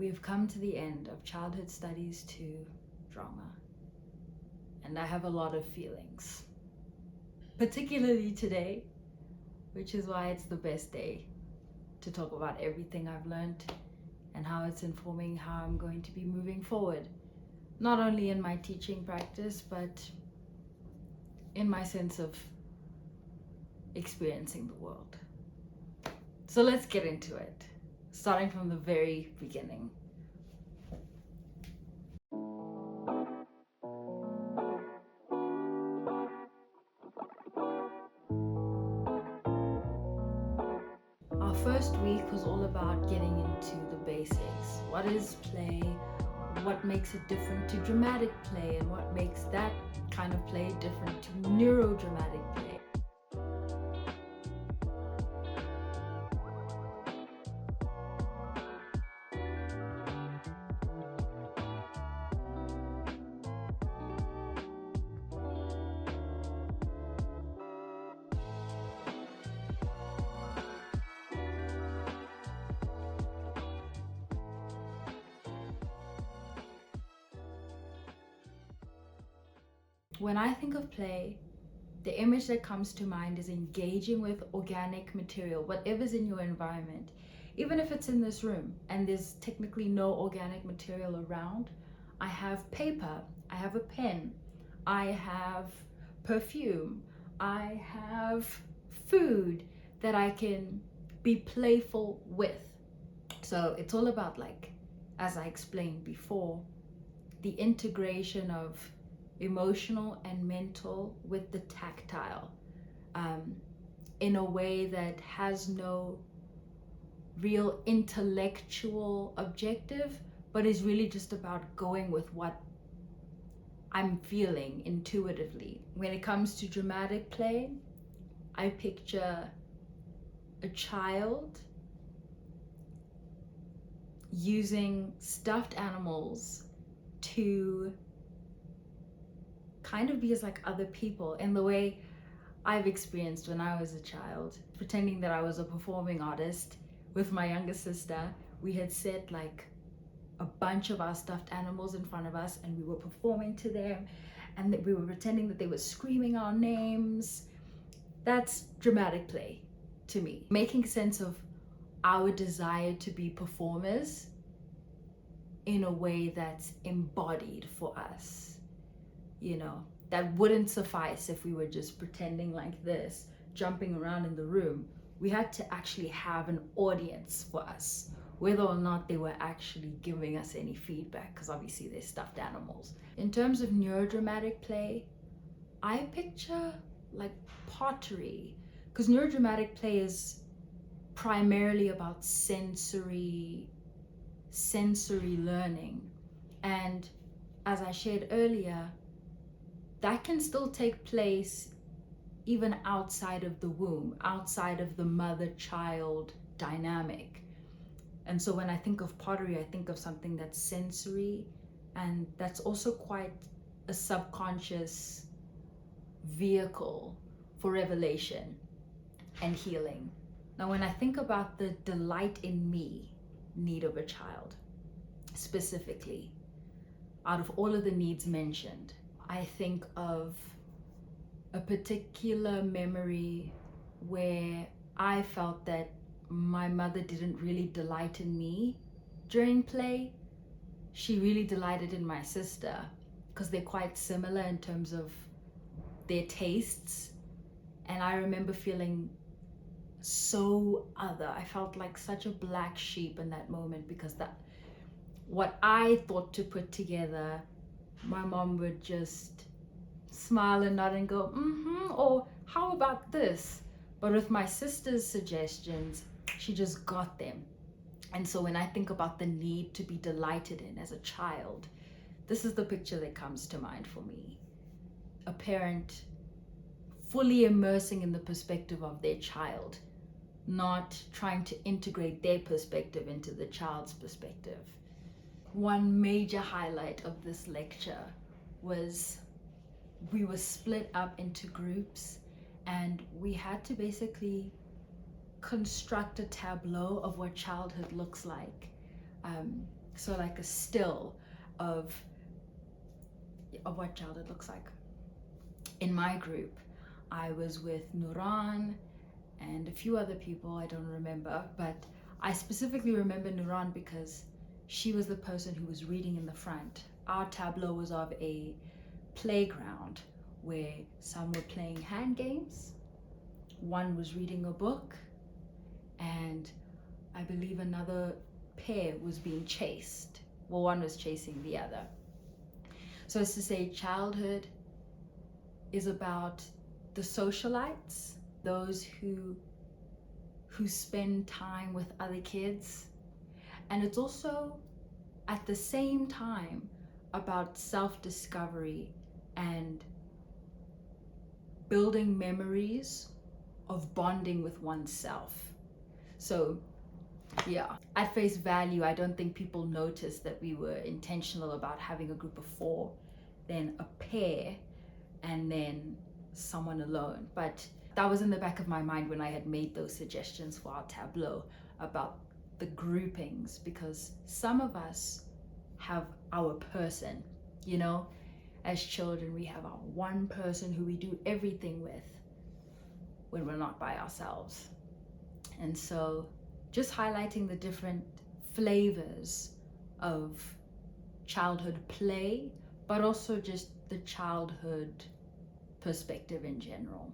We have come to the end of Childhood Studies to Drama, and I have a lot of feelings, particularly today, which is why it's the best day to talk about everything I've learned and how it's informing how I'm going to be moving forward, not only in my teaching practice, but in my sense of experiencing the world. So let's get into it, starting from the very beginning. Our first week was all about getting into the basics. What is play? What makes it different to dramatic play? And what makes that kind of play different to neurodramatic play? When I think of play, the image that comes to mind is engaging with organic material, whatever's in your environment. Even if it's in this room and there's technically no organic material around, I have paper, I have a pen, I have perfume, I have food that I can be playful with. So it's all about, like, as I explained before, the integration of emotional and mental with the tactile, in a way that has no real intellectual objective, but is really just about going with what I'm feeling intuitively. When it comes to dramatic play, I picture a child using stuffed animals to kind of be as like other people in the way I've experienced when I was a child, pretending that I was a performing artist with my younger sister. We had set like a bunch of our stuffed animals in front of us and we were performing to them, and that we were pretending that they were screaming our names. That's dramatic play to me, making sense of our desire to be performers in a way that's embodied for us. You know, that wouldn't suffice if we were just pretending like this, jumping around in the room. We had to actually have an audience for us, whether or not they were actually giving us any feedback, because obviously they're stuffed animals. In terms of neurodramatic play, I picture like pottery, because neurodramatic play is primarily about sensory learning. And as I shared earlier, that can still take place even outside of the womb, outside of the mother-child dynamic. And so when I think of pottery, I think of something that's sensory, and that's also quite a subconscious vehicle for revelation and healing. Now, when I think about the delight in me need of a child, specifically, out of all of the needs mentioned, I think of a particular memory where I felt that my mother didn't really delight in me during play. She really delighted in my sister, because they're quite similar in terms of their tastes. And I remember feeling so other. I felt like such a black sheep in that moment, because that what I thought to put together, my mom would just smile and nod and go, or how about this? But with my sister's suggestions, she just got them. And so when I think about the need to be delighted in as a child, this is the picture that comes to mind for me. A parent fully immersing in the perspective of their child, not trying to integrate their perspective into the child's perspective. One major highlight of this lecture was we were split up into groups, and we had to basically construct a tableau of what childhood looks like. So like a still of what childhood looks like. In my group, I was with Nuran and a few other people I don't remember, but I specifically remember Nuran because she was the person who was reading in the front. Our tableau was of a playground where some were playing hand games, one was reading a book, and I believe another pair was being chased. Well, one was chasing the other. So as to say, childhood is about the socialites, those who spend time with other kids. And it's also at the same time about self-discovery and building memories of bonding with oneself. So yeah, at face value, I don't think people noticed that we were intentional about having a group of 4, then a pair, and then someone alone. But that was in the back of my mind when I had made those suggestions for our tableau about the groupings, because some of us have our person, you know, as children we have our one person who we do everything with when we're not by ourselves. And so just highlighting the different flavors of childhood play, but also just the childhood perspective in general.